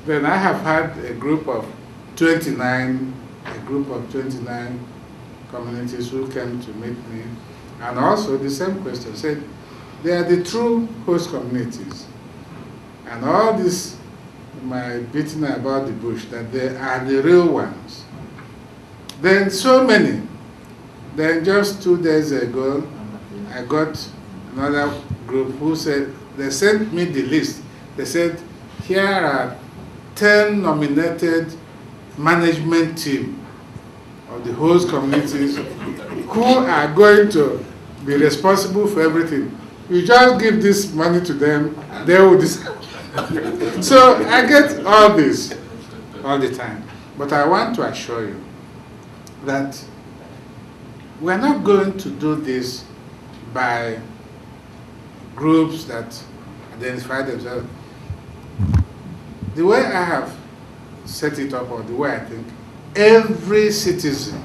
Then I have had a group of 29 communities who came to meet me, and also the same question said, they are the true host communities. And all this, my beating about the bush, that they are the real ones. Then so many. Then just 2 days ago, I got another group who said, they sent me the list. They said, here are 10 nominated management team of the host communities who are going to be responsible for everything. You just give this money to them, they will decide. So I get all this all the time. But I want to assure you that we're not going to do this by groups that identify themselves. The way I have set it up, or the way I think, every citizen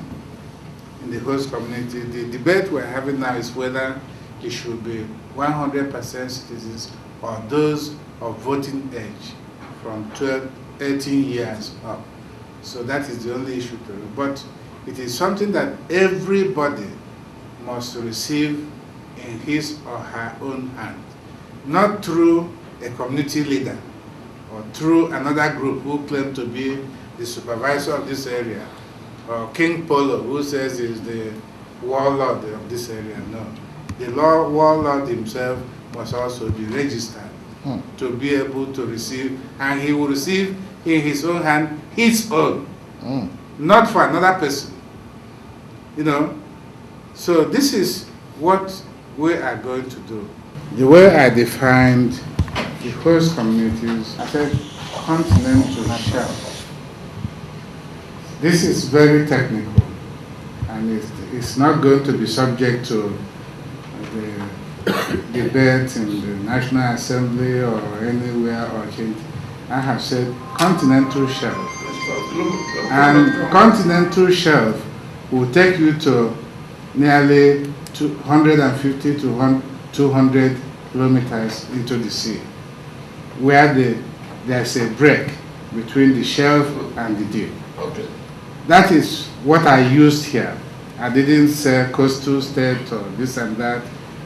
in the host community, the debate we're having now is whether it should be 100% citizens or those of voting age from 12, 18 years up. So that is the only issue to do. But it is something that everybody must receive in his or her own hand, not through a community leader or through another group who claim to be the supervisor of this area, or King Polo, who says he's the warlord of this area. No. The warlord himself must also be registered to be able to receive, and he will receive in his own hand his own, not for another person. You know? So this is what we are going to do. The way I defined the host communities, I said continental shelf. This is very technical, and it's not going to be subject to the debate in the National Assembly or anywhere or change. I have said continental shelf. And continental shelf will take you to nearly 150 to 200 kilometers into the sea, where there's a break between the shelf and the deep. Okay. That is what I used here. I didn't say coastal state or this and that,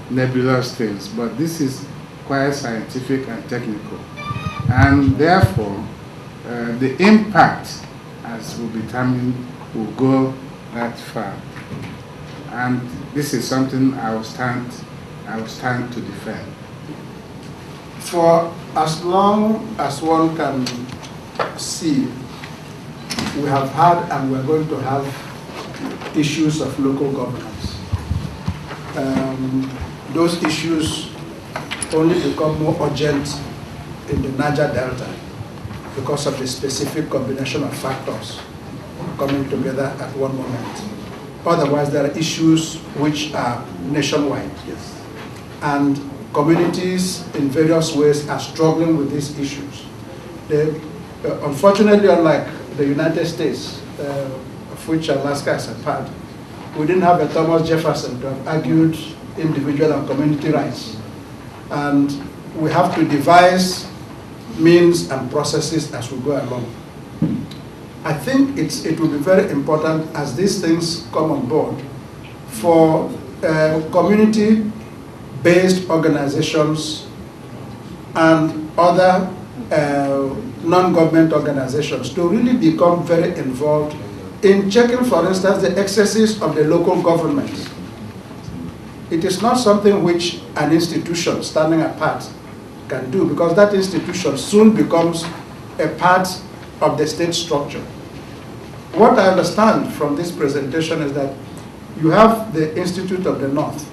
nebulous things, but this is quite scientific and technical. And therefore, the impact, as will be determined, will go that far. And this is something I will stand to defend. For as long as one can see, we have had and we're going to have issues of local governance. Those issues only become more urgent in the Niger Delta because of the specific combination of factors coming together at one moment. Otherwise, there are issues which are nationwide. Yes. And communities in various ways are struggling with these issues. Unfortunately, unlike the United States, of which Alaska is a part, we didn't have a Thomas Jefferson to have argued individual and community rights. And we have to devise means and processes as we go along. I think it will be very important as these things come on board for community-based organizations and other non-government organizations to really become very involved in checking, for instance, the excesses of the local government. It is not something which an institution standing apart can do, because that institution soon becomes a part of the state structure. What I understand from this presentation is that you have the Institute of the North,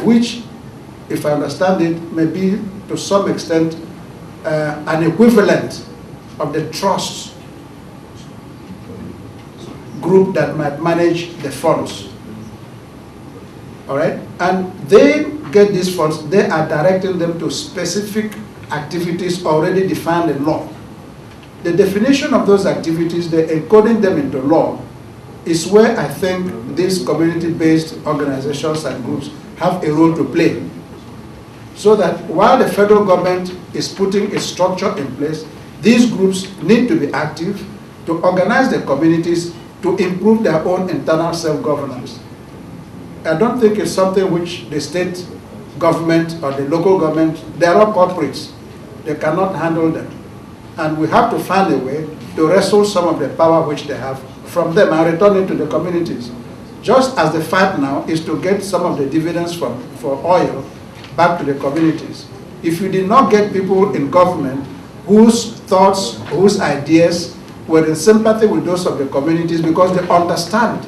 which, if I understand it, may be to some extent an equivalent of the trust group that might manage the funds. All right? And they get these funds, they are directing them to specific activities already defined in law. The definition of those activities, they're encoding them into law, is where I think these community-based organizations and groups have a role to play. So that while the federal government is putting a structure in place, These groups need to be active to organize the communities to improve their own internal self-governance. I don't think it's something which the state government or the local government, they are all corporates. They cannot handle them. And we have to find a way to wrestle some of the power which they have from them and return it to the communities. Just as the fight now is to get some of the dividends for oil back to the communities. If you did not get people in government whose thoughts, whose ideas were in sympathy with those of the communities because they understand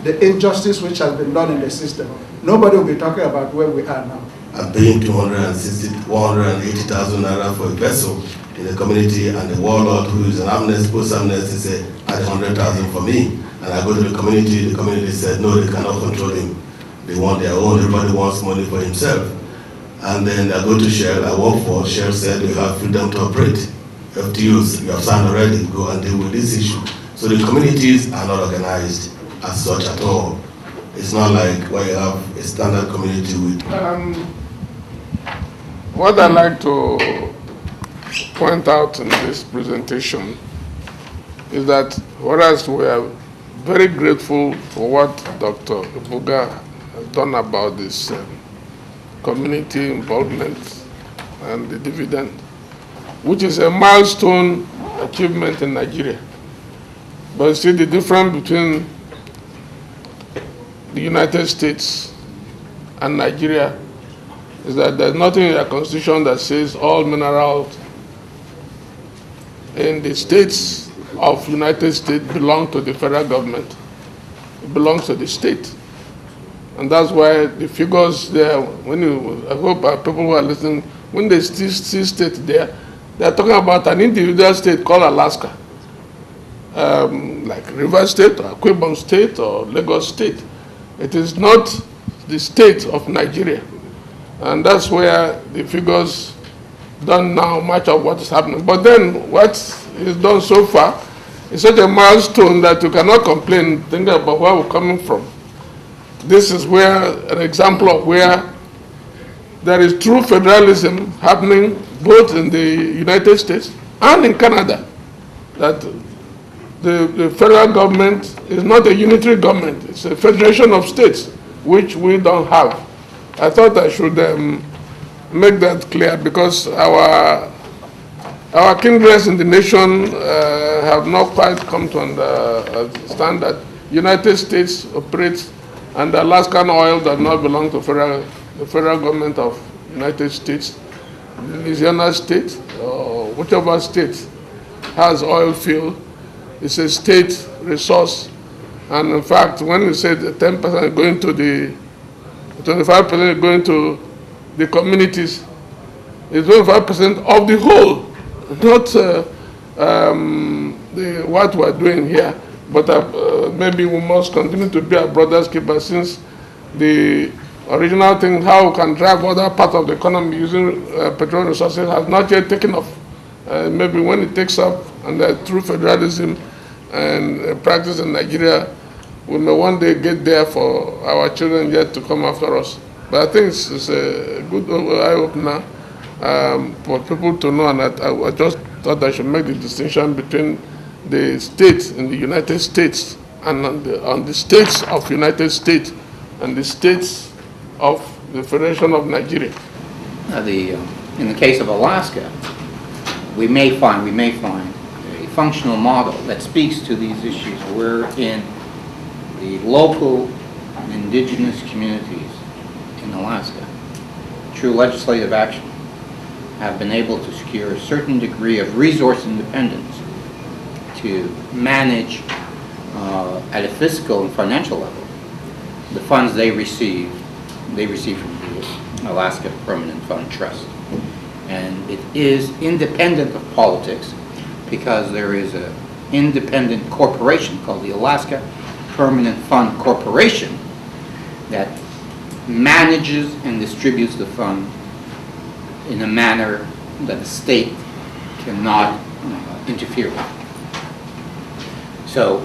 the injustice which has been done in the system, nobody will be talking about where we are now. I'm paying 180,000 naira for a vessel in the community, and the warlord who is an amnesty, post-amnesty said, add 100,000 for me. And I go to the community said, no, they cannot control him. They want their own, everybody wants money for himself. And then I go to Shell, I work for Shell, said you have freedom to operate. FTUs, you have signed already, go and deal with this issue. So the communities are not organized as such at all. It's not like where you have a standard community with. What I'd like to point out in this presentation is that whereas we are very grateful for what Dr. Egbogah has done about this community involvement and the dividend, which is a milestone achievement in Nigeria. But see, the difference between the United States and Nigeria is that there's nothing in the Constitution that says all minerals in the states of United States belong to the federal government. It belongs to the state. And that's why the figures there, I hope people who are listening, when they see state there, they're talking about an individual state called Alaska, like Rivers State or Akwa Ibom State or Lagos State. It is not the state of Nigeria. And that's where the figures don't now match up what is happening. But then what is done so far is such a milestone that you cannot complain, think about where we're coming from. This is where an example of where there is true federalism happening both in the United States and in Canada. That the federal government is not a unitary government, it's a federation of states, which we don't have. I thought I should make that clear because our kindreds in the nation have not quite come to understand that United States operates and Alaskan oil does not belong to the federal government of United States. Louisiana State, or whichever state has oil field, is a state resource. And in fact, when you say the 10% going to the 25% going to the communities, it's 25% of the whole, not what we're doing here. But maybe we must continue to be our brother's keeper, since the original thing, how we can drive other parts of the economy using petroleum resources, has not yet taken off. Maybe when it takes up and through federalism and practice in Nigeria, we may one day get there for our children yet to come after us. But I think it's a good eye-opener for people to know, and I just thought I should make the distinction between the states in the United States and on the states of United States and the states of the Federation of Nigeria. In the case of Alaska, we may find a functional model that speaks to these issues wherein the local indigenous communities in Alaska, through legislative action, have been able to secure a certain degree of resource independence to manage at a fiscal and financial level the funds they receive from the Alaska Permanent Fund Trust. And it is independent of politics because there is an independent corporation called the Alaska Permanent Fund Corporation that manages and distributes the fund in a manner that the state cannot interfere with. So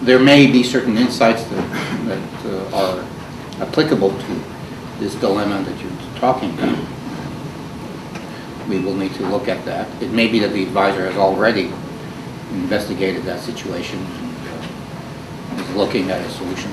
there may be certain insights that are applicable to this dilemma that you're talking about. we will need to look at that. It may be that the advisor has already investigated that situation and is looking at a solution.